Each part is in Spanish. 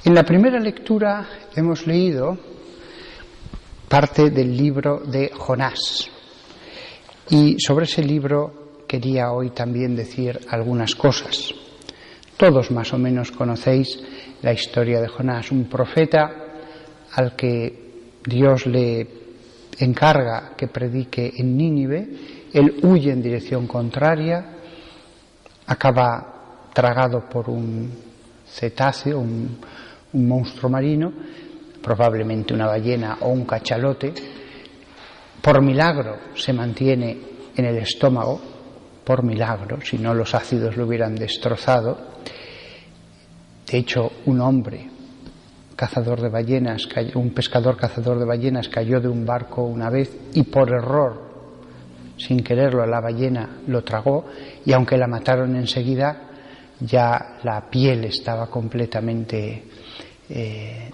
En la primera lectura hemos leído parte del libro de Jonás, y sobre ese libro quería hoy también decir algunas cosas. Todos más o menos conocéis la historia de Jonás, un profeta al que Dios le encarga que predique en Nínive. Él huye en dirección contraria, acaba tragado por un cetáceo, un monstruo marino, probablemente una ballena o un cachalote. Por milagro se mantiene en el estómago, por milagro, si no los ácidos lo hubieran destrozado. De hecho, un hombre cazador de ballenas, un pescador cazador de ballenas cayó de un barco una vez y por error, sin quererlo, la ballena lo tragó, y aunque la mataron enseguida, ya la piel estaba completamente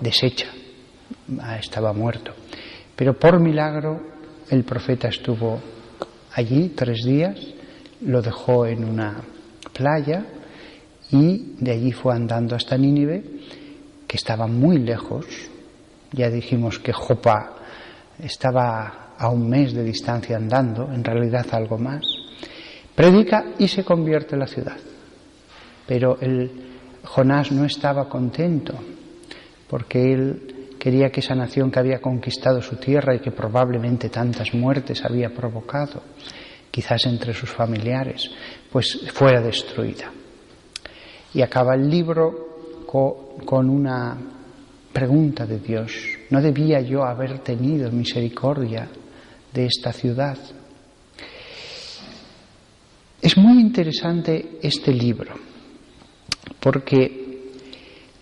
deshecha, estaba muerto. Pero por milagro el profeta estuvo allí 3 días, lo dejó en una playa y de allí fue andando hasta Nínive, que estaba muy lejos. Ya dijimos que Jopa estaba a 1 mes de distancia andando, en realidad algo más. Predica y se convierte en la ciudad. Pero Jonás no estaba contento, porque él quería que esa nación que había conquistado su tierra y que probablemente tantas muertes había provocado, quizás entre sus familiares, pues fuera destruida. Y acaba el libro con una pregunta de Dios: ¿no debía yo haber tenido misericordia de esta ciudad? Es muy interesante este libro, porque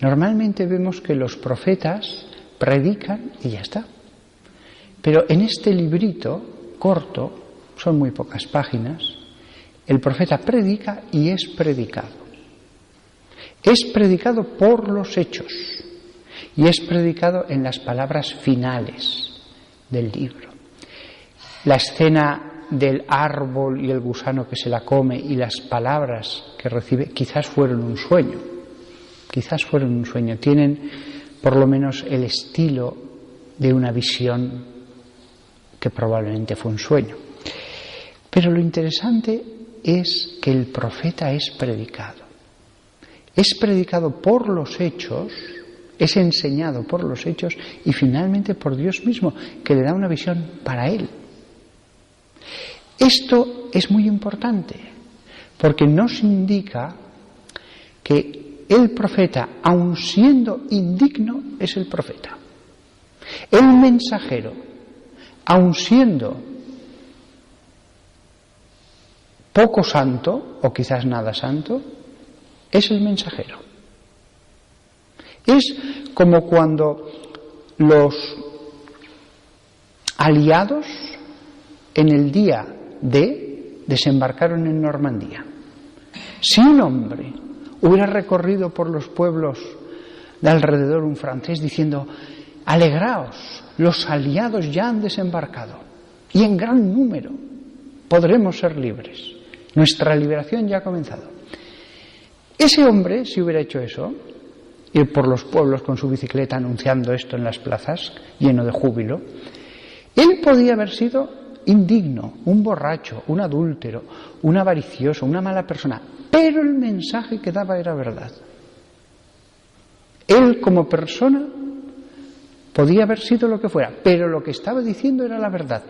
normalmente vemos que los profetas predican y ya está. Pero en este librito corto, son muy pocas páginas, el profeta predica y es predicado. Es predicado por los hechos y es predicado en las palabras finales del libro. La escena del árbol y el gusano que se la come y las palabras que recibe quizás fueron un sueño, tienen por lo menos el estilo de una visión que probablemente fue un sueño. Pero lo interesante es que el profeta es predicado por los hechos, es enseñado por los hechos y finalmente por Dios mismo, que le da una visión para él. Esto es muy importante, porque nos indica que el profeta, aun siendo indigno, es el profeta. El mensajero, aun siendo poco santo, o quizás nada santo, es el mensajero. Es como cuando los aliados en el día D desembarcaron en Normandía. Si un hombre hubiera recorrido por los pueblos de alrededor un francés diciendo: alegraos, los aliados ya han desembarcado y en gran número, podremos ser libres, nuestra liberación ya ha comenzado. Ese hombre, si hubiera hecho eso, ir por los pueblos con su bicicleta anunciando esto en las plazas, lleno de júbilo, él podía haber sido indigno, un borracho, un adúltero, un avaricioso, una mala persona, pero el mensaje que daba era verdad. Él como persona podía haber sido lo que fuera, pero lo que estaba diciendo era la verdad.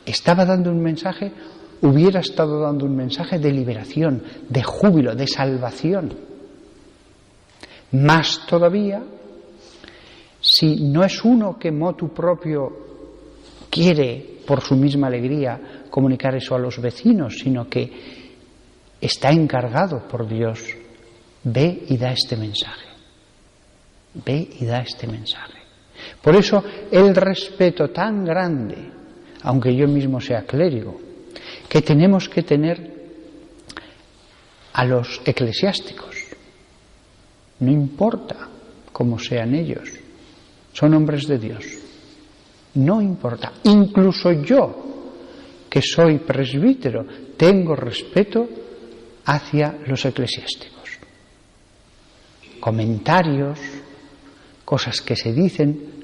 Estaba dando un mensaje, hubiera estado dando un mensaje de liberación, de júbilo, de salvación. Más todavía, si no es uno que motu propio quiere, por su misma alegría, comunicar eso a los vecinos, sino que está encargado por Dios, ve y da este mensaje. Ve y da este mensaje. Por eso el respeto tan grande, aunque yo mismo sea clérigo, que tenemos que tener a los eclesiásticos. No importa cómo sean ellos, son hombres de Dios. No importa. Incluso yo, que soy presbítero, tengo respeto hacia los eclesiásticos. Comentarios, cosas que se dicen,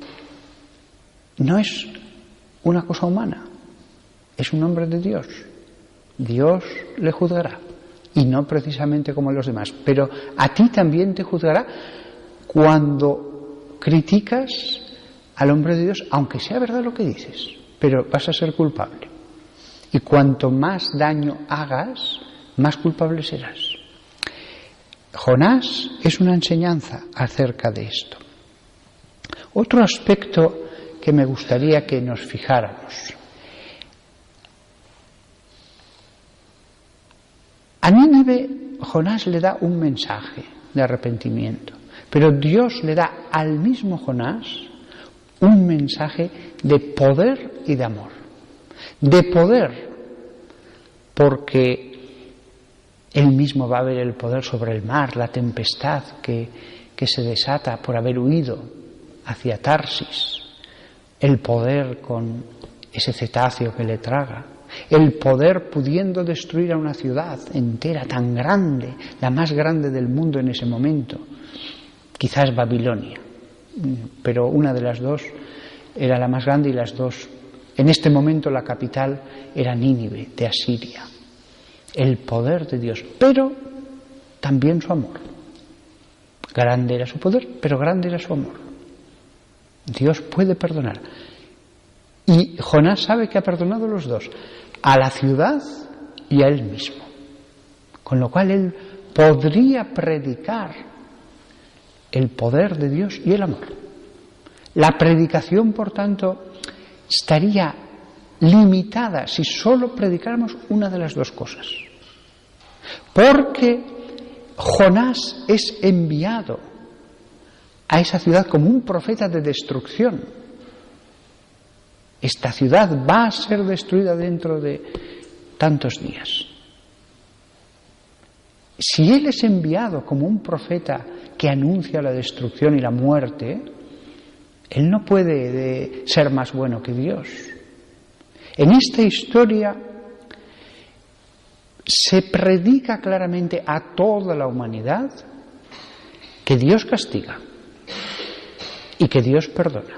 no es una cosa humana, es un hombre de Dios. Dios le juzgará, y no precisamente como a los demás, pero a ti también te juzgará cuando criticas al hombre de Dios, aunque sea verdad lo que dices, pero vas a ser culpable. Y cuanto más daño hagas, más culpable serás. Jonás es una enseñanza acerca de esto. Otro aspecto que me gustaría que nos fijáramos. A Nínive, Jonás le da un mensaje de arrepentimiento, pero Dios le da al mismo Jonás un mensaje de poder y de amor. De poder, porque él mismo va a ver el poder sobre el mar, la tempestad que se desata por haber huido hacia Tarsis, el poder con ese cetáceo que le traga, el poder pudiendo destruir a una ciudad entera tan grande, la más grande del mundo en ese momento, quizás Babilonia, pero una de las dos era la más grande y las dos, en este momento la capital era Nínive, de Asiria. El poder de Dios, pero también su amor. Grande era su poder, pero grande era su amor. Dios puede perdonar. Y Jonás sabe que ha perdonado a los dos, a la ciudad y a él mismo. Con lo cual él podría predicar el poder de Dios y el amor. La predicación, por tanto, estaría limitada si solo predicáramos una de las dos cosas. Porque Jonás es enviado a esa ciudad como un profeta de destrucción. Esta ciudad va a ser destruida dentro de tantos días. Si él es enviado como un profeta que anuncia la destrucción y la muerte, él no puede ser más bueno que Dios. En esta historia se predica claramente a toda la humanidad que Dios castiga y que Dios perdona.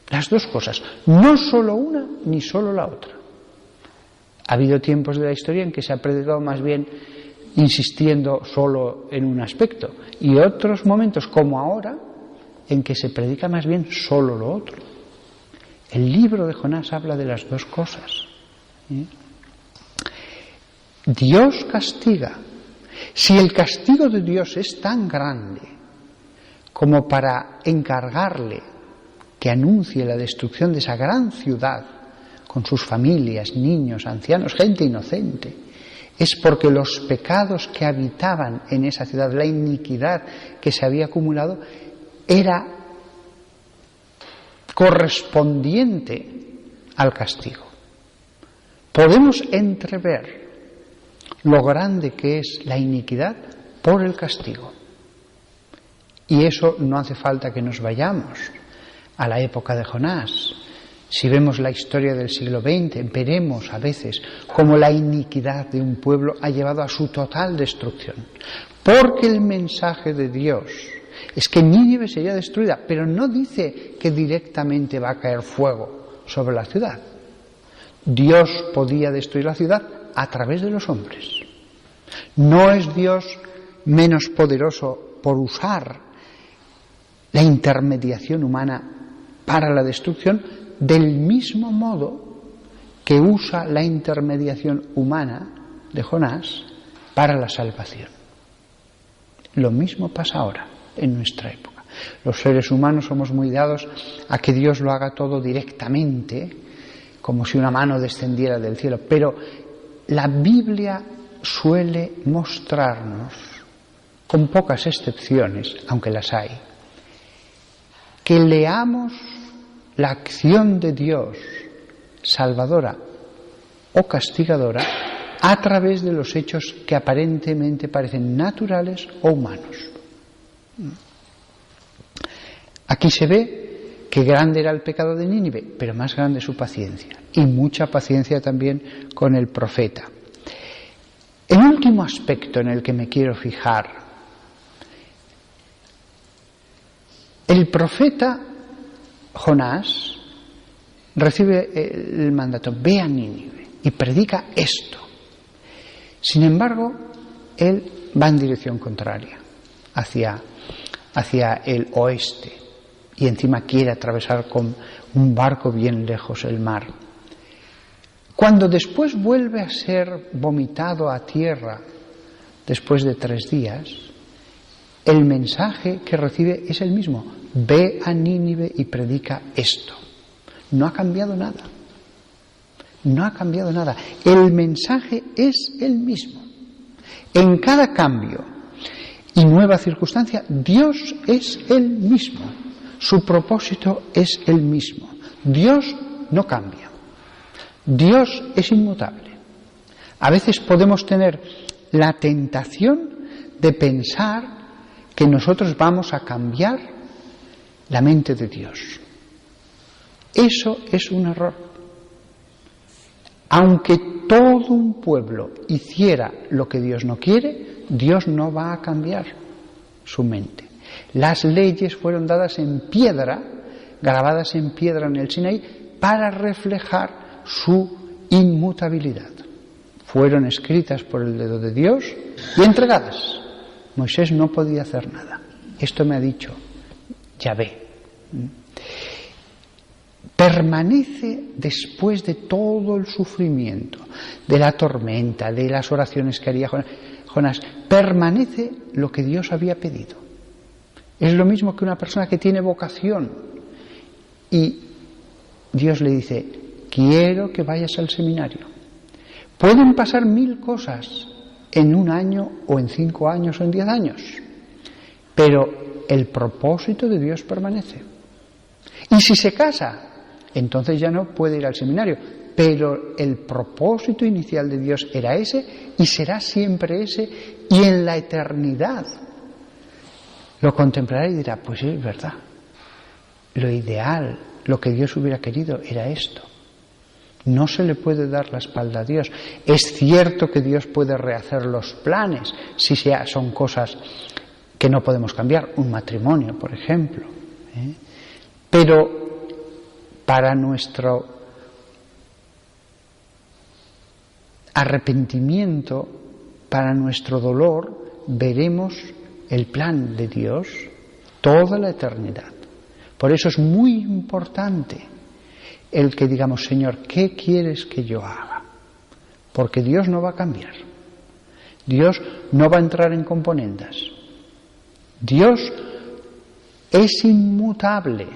Las dos cosas, no solo una ni solo la otra. Ha habido tiempos de la historia en que se ha predicado más bien insistiendo solo en un aspecto, y otros momentos, como ahora, en que se predica más bien solo lo otro. El libro de Jonás habla de las dos cosas. Dios castiga. Si el castigo de Dios es tan grande como para encargarle que anuncie la destrucción de esa gran ciudad con sus familias, niños, ancianos, gente inocente, es porque los pecados que habitaban en esa ciudad, la iniquidad que se había acumulado, era correspondiente al castigo. Podemos entrever lo grande que es la iniquidad por el castigo. Y eso no hace falta que nos vayamos a la época de Jonás. Si vemos la historia del siglo XX, veremos a veces cómo la iniquidad de un pueblo ha llevado a su total destrucción. Porque el mensaje de Dios es que Nínive sería destruida, pero no dice que directamente va a caer fuego sobre la ciudad. Dios podía destruir la ciudad a través de los hombres. No es Dios menos poderoso por usar la intermediación humana para la destrucción, del mismo modo que usa la intermediación humana de Jonás para la salvación. Lo mismo pasa ahora en nuestra época. Los seres humanos somos muy dados a que Dios lo haga todo directamente, como si una mano descendiera del cielo, pero la Biblia suele mostrarnos, con pocas excepciones, aunque las hay, que leamos la acción de Dios, salvadora o castigadora, a través de los hechos que aparentemente parecen naturales o humanos. Aquí se ve que grande era el pecado de Nínive, pero más grande su paciencia, y mucha paciencia también con el profeta. El último aspecto en el que me quiero fijar El profeta Jonás recibe el mandato, ve a Nínive y predica esto. Sin embargo, él va en dirección contraria, hacia el oeste, y encima quiere atravesar con un barco bien lejos el mar. Cuando después vuelve a ser vomitado a tierra, después de 3 días, el mensaje que recibe es el mismo: ve a Nínive y predica esto. No ha cambiado nada. No ha cambiado nada. El mensaje es el mismo. En cada cambio y nueva circunstancia, Dios es el mismo. Su propósito es el mismo. Dios no cambia. Dios es inmutable. A veces podemos tener la tentación de pensar que nosotros vamos a cambiar la mente de Dios. Eso es un error. Aunque todo un pueblo hiciera lo que Dios no quiere, Dios no va a cambiar su mente. Las leyes fueron dadas en piedra, grabadas en piedra en el Sinaí, para reflejar su inmutabilidad. Fueron escritas por el dedo de Dios y entregadas. Moisés no podía hacer nada. Esto me ha dicho Yahvé. Permanece después de todo el sufrimiento, de la tormenta, de las oraciones que haría Jonás, permanece lo que Dios había pedido. Es lo mismo que una persona que tiene vocación y Dios le dice: quiero que vayas al seminario. Pueden pasar 1000 cosas en 1 año o en 5 años o en 10 años, pero el propósito de Dios permanece. Y si se casa, entonces ya no puede ir al seminario, pero el propósito inicial de Dios era ese y será siempre ese, y en la eternidad lo contemplará y dirá: pues es verdad, lo ideal, lo que Dios hubiera querido era esto. No se le puede dar la espalda a Dios. Es cierto que Dios puede rehacer los planes si son cosas que no podemos cambiar, un matrimonio, por ejemplo, pero para nuestro arrepentimiento, para nuestro dolor, veremos el plan de Dios toda la eternidad. Por eso es muy importante el que digamos: Señor, ¿qué quieres que yo haga? Porque Dios no va a cambiar. Dios no va a entrar en componendas. Dios es inmutable.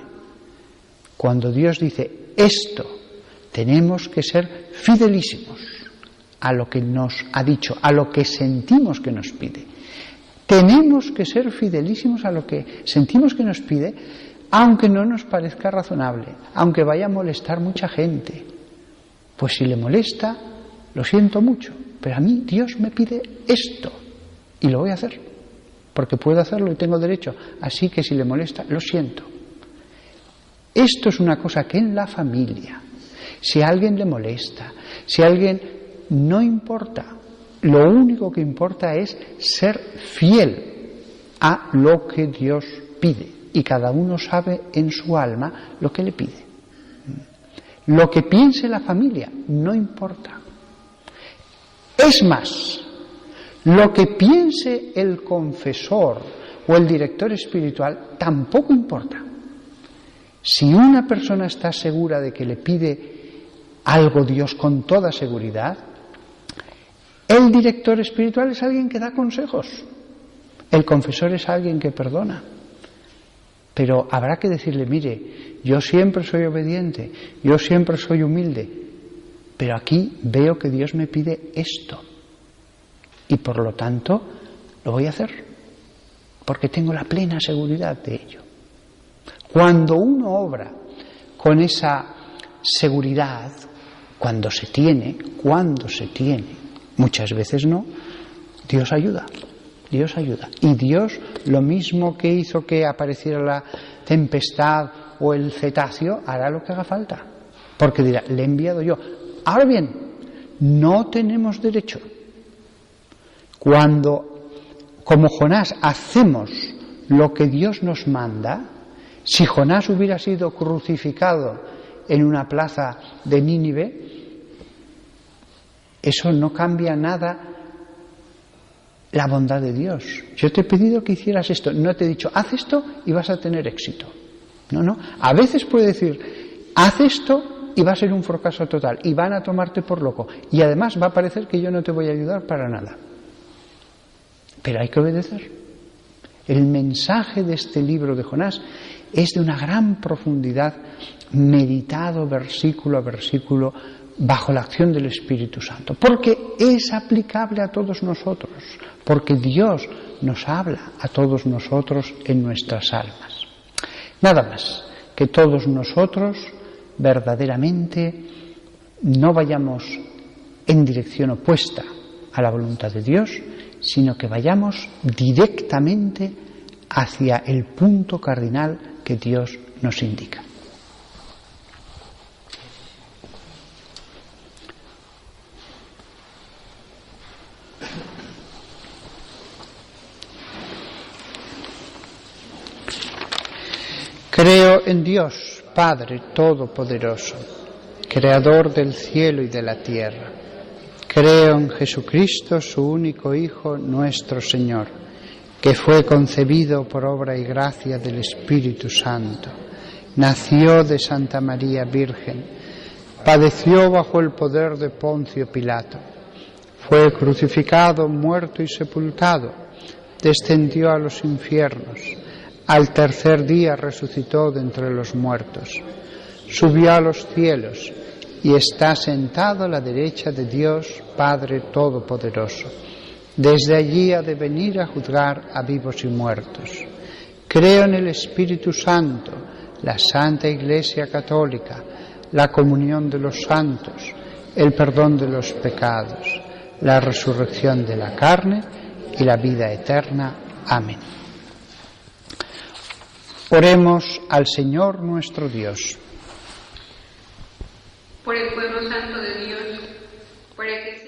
Cuando Dios dice esto, tenemos que ser fidelísimos a lo que nos ha dicho, a lo que sentimos que nos pide. Tenemos que ser fidelísimos a lo que sentimos que nos pide, aunque no nos parezca razonable, aunque vaya a molestar mucha gente. Pues si le molesta, lo siento mucho, pero a mí Dios me pide esto y lo voy a hacer, porque puedo hacerlo y tengo derecho. Así que si le molesta, lo siento. Esto es una cosa que en la familia, si a alguien le molesta, si a alguien no importa, lo único que importa es ser fiel a lo que Dios pide. Y cada uno sabe en su alma lo que le pide. Lo que piense la familia no importa. Es más, lo que piense el confesor o el director espiritual tampoco importa. Si una persona está segura de que le pide algo Dios con toda seguridad, el director espiritual es alguien que da consejos. El confesor es alguien que perdona. Pero habrá que decirle: mire, yo siempre soy obediente, yo siempre soy humilde, pero aquí veo que Dios me pide esto y por lo tanto lo voy a hacer, porque tengo la plena seguridad de ello. Cuando uno obra con esa seguridad, cuando se tiene, muchas veces no, Dios ayuda. Dios ayuda. Y Dios, lo mismo que hizo que apareciera la tempestad o el cetáceo, hará lo que haga falta. Porque dirá: le he enviado yo. Ahora bien, no tenemos derecho. Cuando, como Jonás, hacemos lo que Dios nos manda, Si Jonás hubiera sido crucificado en una plaza de Nínive, eso no cambia nada la bondad de Dios. Yo te he pedido que hicieras esto, no te he dicho, haz esto y vas a tener éxito. No. A veces puede decir, haz esto y va a ser un fracaso total, y van a tomarte por loco, y además va a parecer que yo no te voy a ayudar para nada. Pero hay que obedecer. El mensaje de este libro de Jonás es de una gran profundidad, meditado versículo a versículo, bajo la acción del Espíritu Santo, porque es aplicable a todos nosotros, porque Dios nos habla a todos nosotros en nuestras almas. Nada más, que todos nosotros verdaderamente no vayamos en dirección opuesta a la voluntad de Dios, sino que vayamos directamente hacia el punto cardinal que Dios nos indica. Creo en Dios, Padre Todopoderoso, Creador del cielo y de la tierra. Creo en Jesucristo, su único Hijo, nuestro Señor, que fue concebido por obra y gracia del Espíritu Santo. Nació de Santa María Virgen, padeció bajo el poder de Poncio Pilato, fue crucificado, muerto y sepultado, descendió a los infiernos. Al tercer día resucitó de entre los muertos, subió a los cielos y está sentado a la derecha de Dios Padre Todopoderoso. Desde allí ha de venir a juzgar a vivos y muertos. Creo en el Espíritu Santo, la Santa Iglesia Católica, la comunión de los santos, el perdón de los pecados, la resurrección de la carne y la vida eterna. Amén. Oremos al Señor nuestro Dios. Por el pueblo santo de Dios, para que